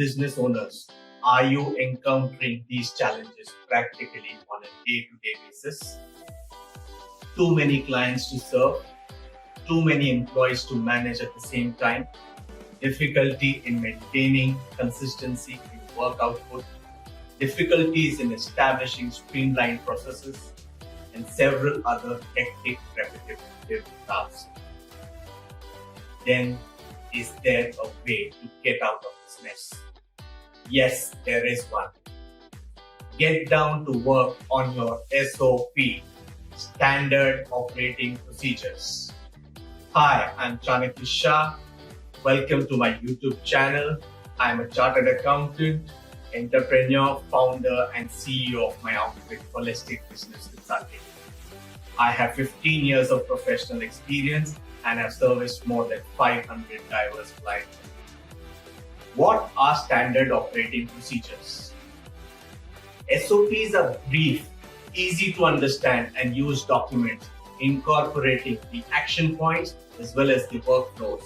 business owners, are you encountering these challenges practically on a day-to-day basis? Too many clients to serve, too many employees to manage at the same time, difficulty in maintaining consistency in work output, difficulties in establishing streamlined processes, and several other hectic, repetitive tasks. Then, is there a way to get out of this mess? Yes, there is one. Get down to work on your SOP, Standard Operating Procedures. Hi, I'm Chanakya Shah. Welcome to my YouTube channel. I'm a chartered accountant, entrepreneur, founder, and CEO of my outfit, Holistic Business Consulting. I have 15 years of professional experience and have serviced more than 500 diverse clients. What are standard operating procedures? SOPs are brief, easy to understand and use documents incorporating the action points as well as the workflows.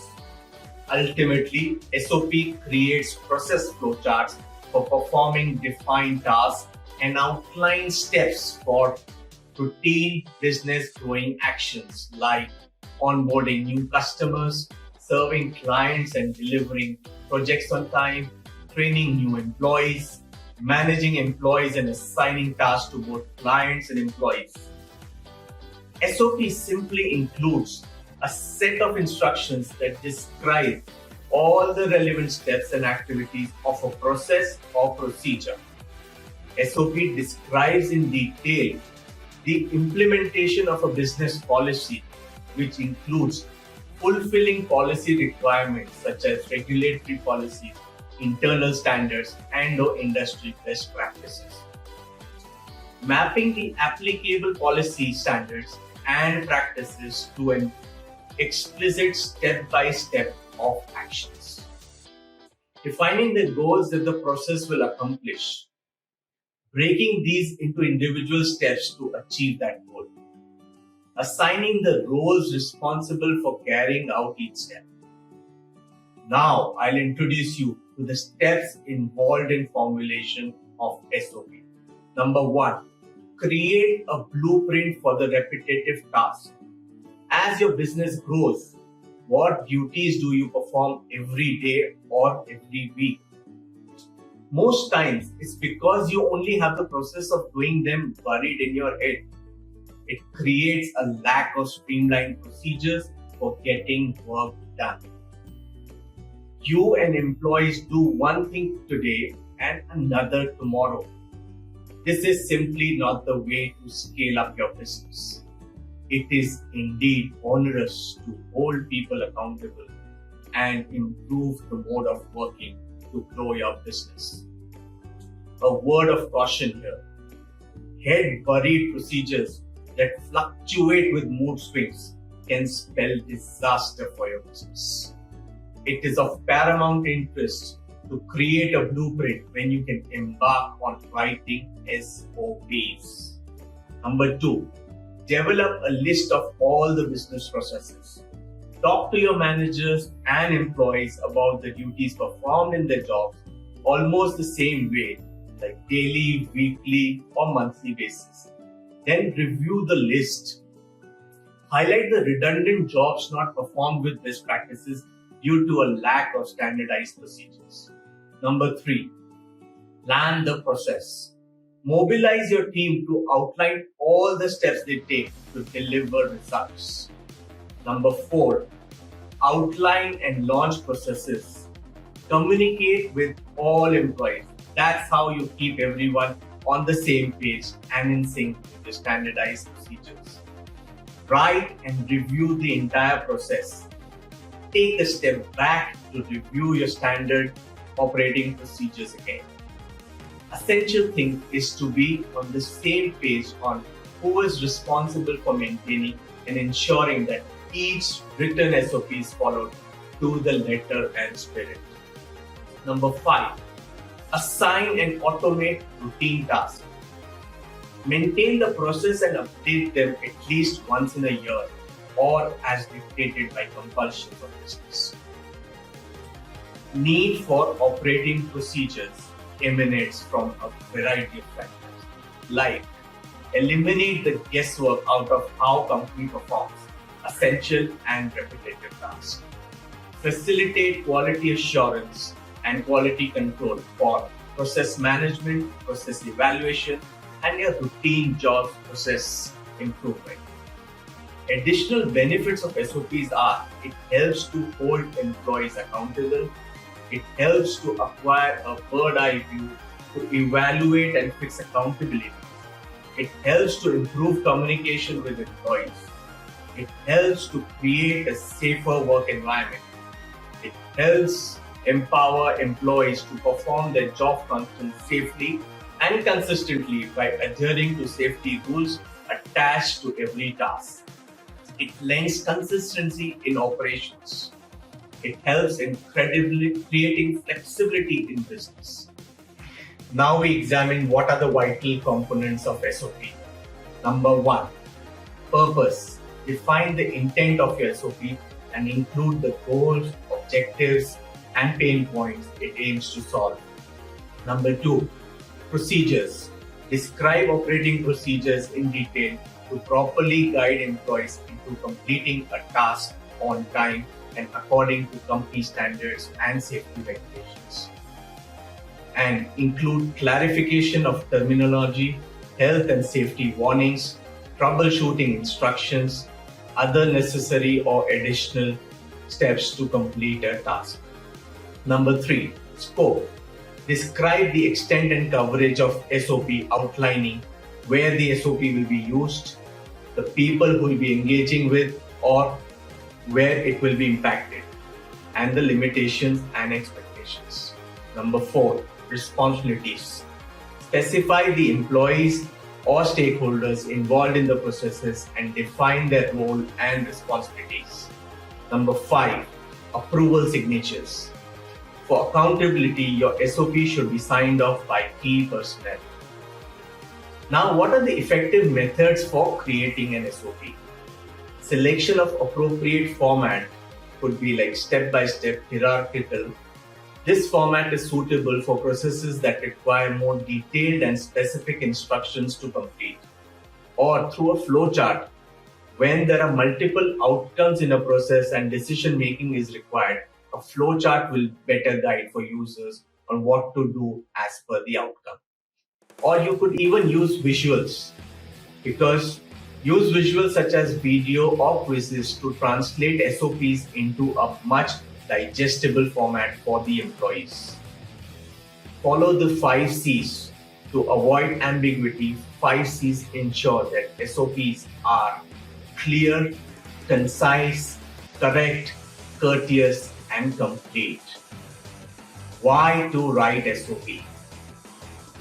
Ultimately, SOP creates process flowcharts for performing defined tasks and outlines steps for routine business growing actions like onboarding new customers, serving clients and delivering projects on time, training new employees, managing employees and assigning tasks to both clients and employees. SOP simply includes a set of instructions that describe all the relevant steps and activities of a process or procedure. SOP describes in detail the implementation of a business policy, which includes fulfilling policy requirements such as regulatory policies, internal standards, and/or industry best practices. Mapping the applicable policy standards and practices to an explicit step-by-step of actions. Defining the goals that the process will accomplish. Breaking these into individual steps to achieve that goal. Assigning the roles responsible for carrying out each step. Now, I'll introduce you to the steps involved in formulation of SOP. Number 1. Create a blueprint for the repetitive task. As your business grows, what duties do you perform every day or every week? Most times, it's because you only have the process of doing them buried in your head. It creates a lack of streamlined procedures for getting work done. You and employees do one thing today and another tomorrow. This is simply not the way to scale up your business. It is indeed onerous to hold people accountable and improve the mode of working to grow your business. A word of caution here. Head-buried procedures that fluctuate with mood swings can spell disaster for your business. It is of paramount interest to create a blueprint when you can embark on writing SOPs. Number 2, develop a list of all the business processes. Talk to your managers and employees about the duties performed in their jobs almost the same way, like daily, weekly, or monthly basis. Then review the list. Highlight the redundant jobs not performed with best practices due to a lack of standardized procedures. Number 3, plan the process. Mobilize your team to outline all the steps they take to deliver results. Number 4, outline and launch processes. Communicate with all employees. That's how you keep everyone on the same page and in sync with the standardized procedures. Write and review the entire process. Take a step back to review your standard operating procedures again. Essential thing is to be on the same page on who is responsible for maintaining and ensuring that each written SOP is followed to the letter and spirit. Number 5, assign and automate routine tasks. Maintain the process and update them at least once in a year or as dictated by compulsions of business. Need for operating procedures emanates from a variety of factors, like eliminate the guesswork out of how company performs essential and repetitive tasks, facilitate quality assurance and quality control for process management, process evaluation, and your routine job process improvement. Additional benefits of SOPs are it helps to hold employees accountable, it helps to acquire a bird-eye view to evaluate and fix accountability, it helps to improve communication with employees, it helps to create a safer work environment, it helps empower employees to perform their job functions safely and consistently by adhering to safety rules attached to every task. It lends consistency in operations. It helps in creating flexibility in business. Now we examine what are the vital components of SOP. Number 1, purpose. Define the intent of your SOP and include the goals, objectives, and pain points it aims to solve. Number 2, procedures. Describe operating procedures in detail to properly guide employees into completing a task on time and according to company standards and safety regulations. And include clarification of terminology, health and safety warnings, troubleshooting instructions, other necessary or additional steps to complete a task. Number 3, scope. Describe the extent and coverage of SOP, outlining where the SOP will be used, the people who will be engaging with, or where it will be impacted, and the limitations and expectations. Number 4, responsibilities. Specify the employees or stakeholders involved in the processes and define their role and responsibilities. Number 5, approval signatures. For accountability, your SOP should be signed off by key personnel. Now, what are the effective methods for creating an SOP? Selection of appropriate format could be like step-by-step hierarchical. This format is suitable for processes that require more detailed and specific instructions to complete. Or through a flowchart, when there are multiple outcomes in a process and decision making is required, a flowchart will better guide for users on what to do as per the outcome. Or you could even use visuals, because use visuals such as video or quizzes to translate SOPs into a much digestible format for the employees. Follow the 5 C's. To avoid ambiguity, 5 C's ensure that SOPs are clear, concise, correct, courteous, and complete. Why to write SOP?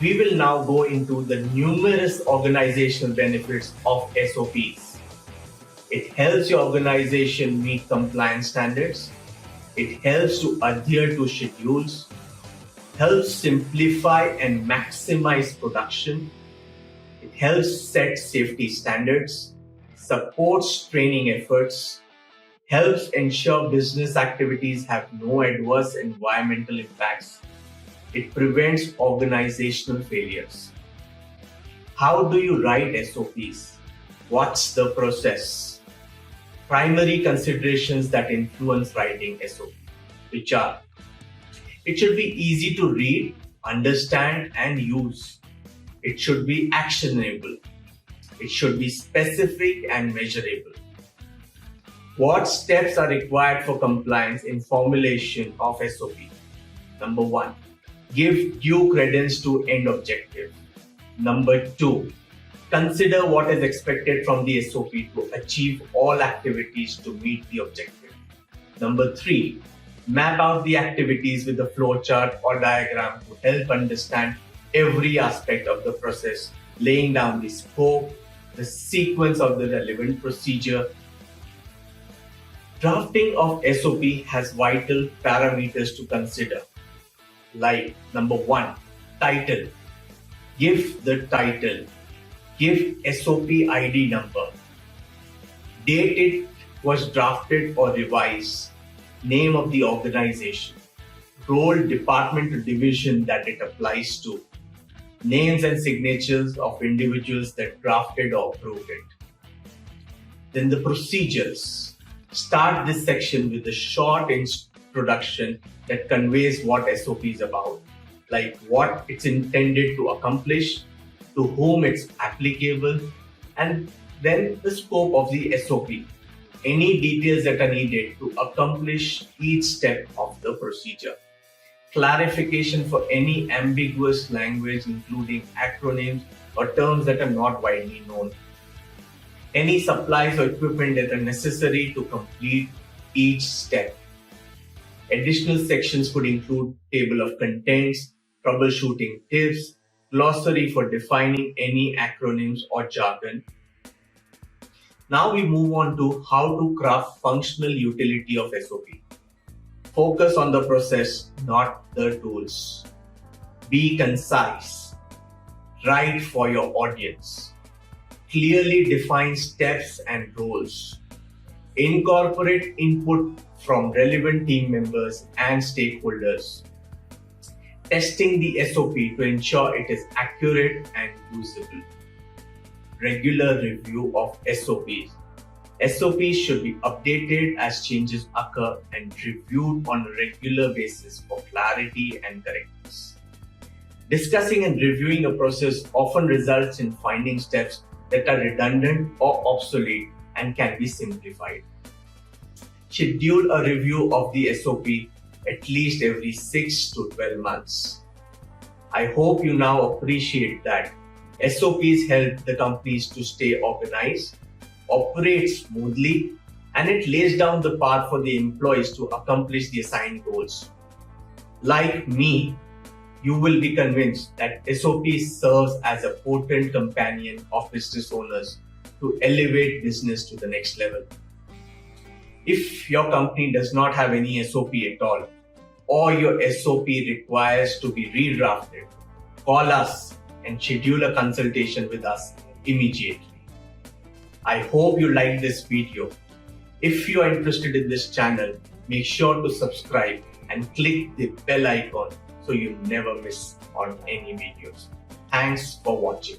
We will now go into the numerous organizational benefits of SOPs. It helps your organization meet compliance standards. It helps to adhere to schedules, helps simplify and maximize production. It helps set safety standards, supports training efforts, helps ensure business activities have no adverse environmental impacts. It prevents organizational failures. How do you write SOPs? What's the process? Primary considerations that influence writing SOP, which are: it should be easy to read, understand, and use. It should be actionable. It should be specific and measurable. What steps are required for compliance in formulation of SOP? Number 1, give due credence to end objective. Number 2, consider what is expected from the SOP to achieve all activities to meet the objective. Number 3, map out the activities with a flowchart or diagram to help understand every aspect of the process, laying down the scope, the sequence of the relevant procedure. Drafting of SOP has vital parameters to consider, like number 1, title. Give the title. Give SOP ID number. Date it was drafted or revised. Name of the organization. role, department or division that it applies to, names and signatures of individuals that drafted or approved it. Then the procedures. Start this section with a short introduction that conveys what SOP is about, like what it's intended to accomplish, to whom it's applicable, and then the scope of the SOP. Any details that are needed to accomplish each step of the procedure. Clarification for any ambiguous language, including acronyms or terms that are not widely known. Any supplies or equipment that are necessary to complete each step. Additional sections could include table of contents, troubleshooting tips, glossary for defining any acronyms or jargon. Now we move on to how to craft functional utility of SOP. Focus on the process, not the tools. Be concise. Write for your audience. Clearly define steps and roles. Incorporate input from relevant team members and stakeholders. Testing the SOP to ensure it is accurate and usable. Regular review of SOPs. SOPs should be updated as changes occur and reviewed on a regular basis for clarity and correctness. Discussing and reviewing a process often results in finding steps that are redundant or obsolete and can be simplified. Schedule a review of the SOP at least every 6 to 12 months. I hope you now appreciate that SOPs help the companies to stay organized, operate smoothly, and it lays down the path for the employees to accomplish the assigned goals. Like me, you will be convinced that SOP serves as a potent companion of business owners to elevate business to the next level. If your company does not have any SOP at all, or your SOP requires to be redrafted, call us and schedule a consultation with us immediately. I hope you liked this video. If you are interested in this channel, make sure to subscribe and click the bell icon so you never miss on any videos. Thanks for watching.